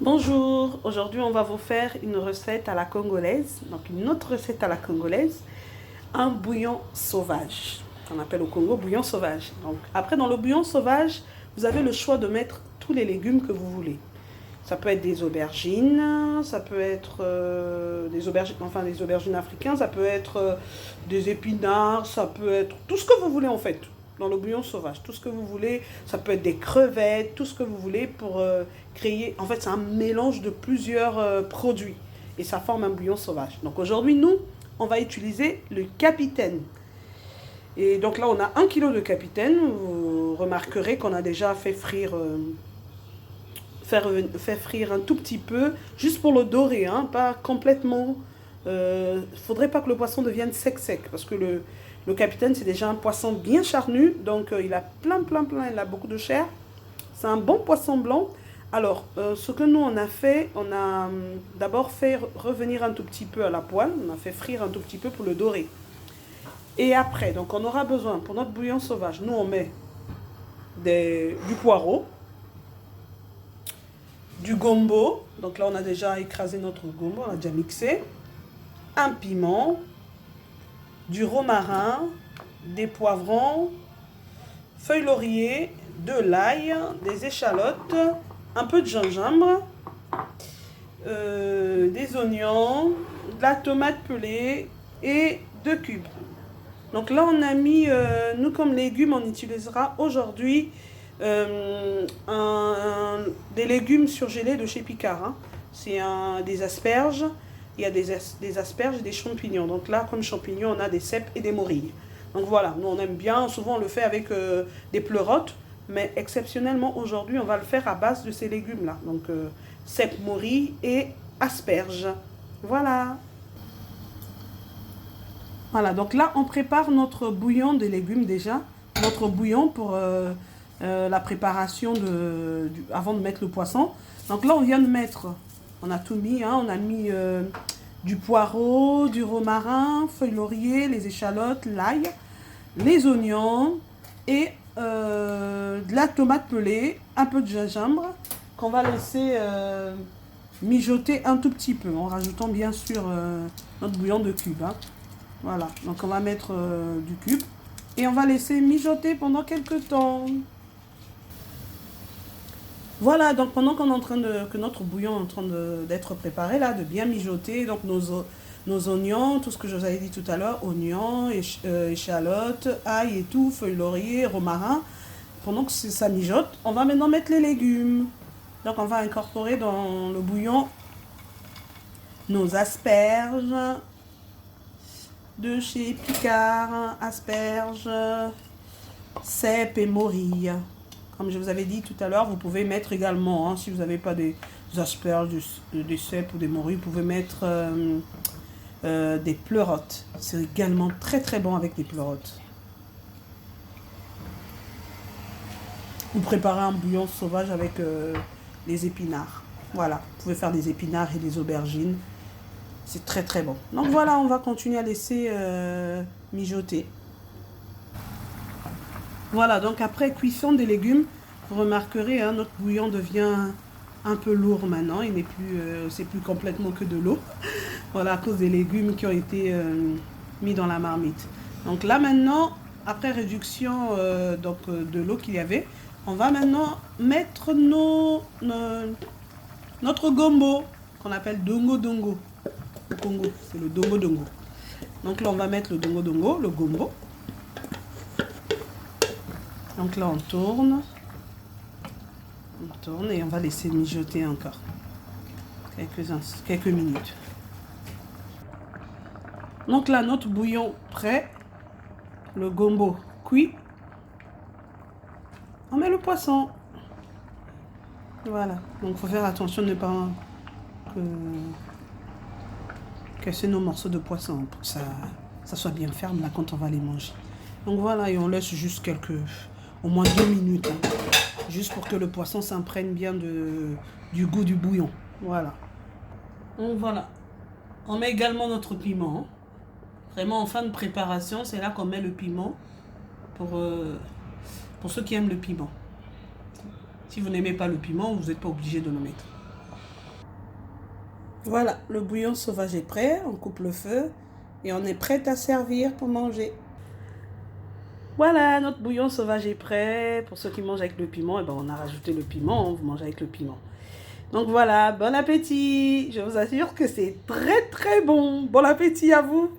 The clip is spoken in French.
Bonjour, aujourd'hui on va vous faire une recette à la congolaise, donc une autre recette à la congolaise, un bouillon sauvage, qu'on appelle au Congo bouillon sauvage. Donc après dans le bouillon sauvage, vous avez le choix de mettre tous les légumes que vous voulez. Ça peut être des aubergines, ça peut être des aubergines africaines, ça peut être des épinards, ça peut être tout ce que vous voulez en fait. Dans le bouillon sauvage, tout ce que vous voulez, ça peut être des crevettes, tout ce que vous voulez pour créer. En fait, c'est un mélange de plusieurs produits et ça forme un bouillon sauvage. Donc aujourd'hui, nous, on va utiliser le capitaine. Et donc là, on a 1 kilo de capitaine. Vous remarquerez qu'on a déjà fait frire faire frire un tout petit peu, juste pour le dorer, hein, pas complètement. Faudrait pas que le poisson devienne sec, parce que le capitaine, c'est déjà un poisson bien charnu, donc il a plein, il a beaucoup de chair. C'est un bon poisson blanc. Alors, ce que nous, on a fait, on a d'abord fait revenir un tout petit peu à la poêle, on a fait frire un tout petit peu pour le dorer. Et après, donc on aura besoin, pour notre bouillon sauvage, nous, on met du poireau, du gombo, donc là on a déjà écrasé notre gombo, on a déjà mixé, un piment, du romarin, des poivrons, feuilles laurier, de l'ail, des échalotes, un peu de gingembre, des oignons, de la tomate pelée et 2 cubes. Donc là on a mis, nous comme légumes on utilisera aujourd'hui des légumes surgelés de chez Picard. Hein. C'est des asperges. Il y a des asperges et des champignons. Donc là, comme champignons, on a des cèpes et des morilles. Donc voilà, nous on aime bien. Souvent on le fait avec des pleurotes. Mais exceptionnellement aujourd'hui, on va le faire à base de ces légumes-là. Donc cèpes, morilles et asperges. Voilà. Voilà, donc là on prépare notre bouillon de légumes déjà. Notre bouillon pour la préparation avant de mettre le poisson. Donc là on vient de mettre, on a tout mis, hein, on a mis du poireau, du romarin, feuilles laurier, les échalotes, l'ail, les oignons et de la tomate pelée, un peu de gingembre qu'on va laisser mijoter un tout petit peu en rajoutant bien sûr notre bouillon de cube. Hein. Voilà, donc on va mettre du cube et on va laisser mijoter pendant quelques temps. Voilà, donc pendant qu'on est en train que notre bouillon est en train d'être préparé, là, de bien mijoter, donc nos oignons, tout ce que je vous avais dit tout à l'heure, oignons, échalotes, ail et tout, feuilles laurier, romarin. Pendant que ça mijote, on va maintenant mettre les légumes. Donc on va incorporer dans le bouillon nos asperges de chez Picard, asperges, cèpes et morilles. Comme je vous avais dit tout à l'heure, vous pouvez mettre également, hein, si vous n'avez pas des asperges, des cèpes ou des morilles, vous pouvez mettre des pleurotes. C'est également très très bon avec des pleurotes. Vous préparez un bouillon sauvage avec les épinards. Voilà, vous pouvez faire des épinards et des aubergines. C'est très très bon. Donc voilà, on va continuer à laisser mijoter. Voilà, donc après cuisson des légumes, vous remarquerez, hein, notre bouillon devient un peu lourd maintenant. Il n'est plus, c'est plus complètement que de l'eau. Voilà, à cause des légumes qui ont été mis dans la marmite. Donc là maintenant, après réduction de l'eau qu'il y avait, on va maintenant mettre notre gombo, qu'on appelle dongo dongo. Au Congo, c'est le dongo dongo. Donc là, on va mettre le dongo dongo, le gombo. Donc là, on tourne et on va laisser mijoter encore quelques minutes. Donc là, notre bouillon prêt, le gombo cuit. On met le poisson. Voilà. Donc il faut faire attention de ne pas casser nos morceaux de poisson pour que ça soit bien ferme là quand on va les manger. Donc voilà, et on laisse juste au moins 2 minutes, hein, juste pour que le poisson s'imprègne bien du goût du bouillon. Voilà. Donc voilà. On met également notre piment. Vraiment en fin de préparation, c'est là qu'on met le piment pour ceux qui aiment le piment. Si vous n'aimez pas le piment, vous n'êtes pas obligé de le mettre. Voilà, le bouillon sauvage est prêt. On coupe le feu et on est prêt à servir pour manger. Voilà, notre bouillon sauvage est prêt. Pour ceux qui mangent avec le piment, eh ben on a rajouté le piment, vous mangez avec le piment. Donc voilà, bon appétit. Je vous assure que c'est très très bon. Bon appétit à vous.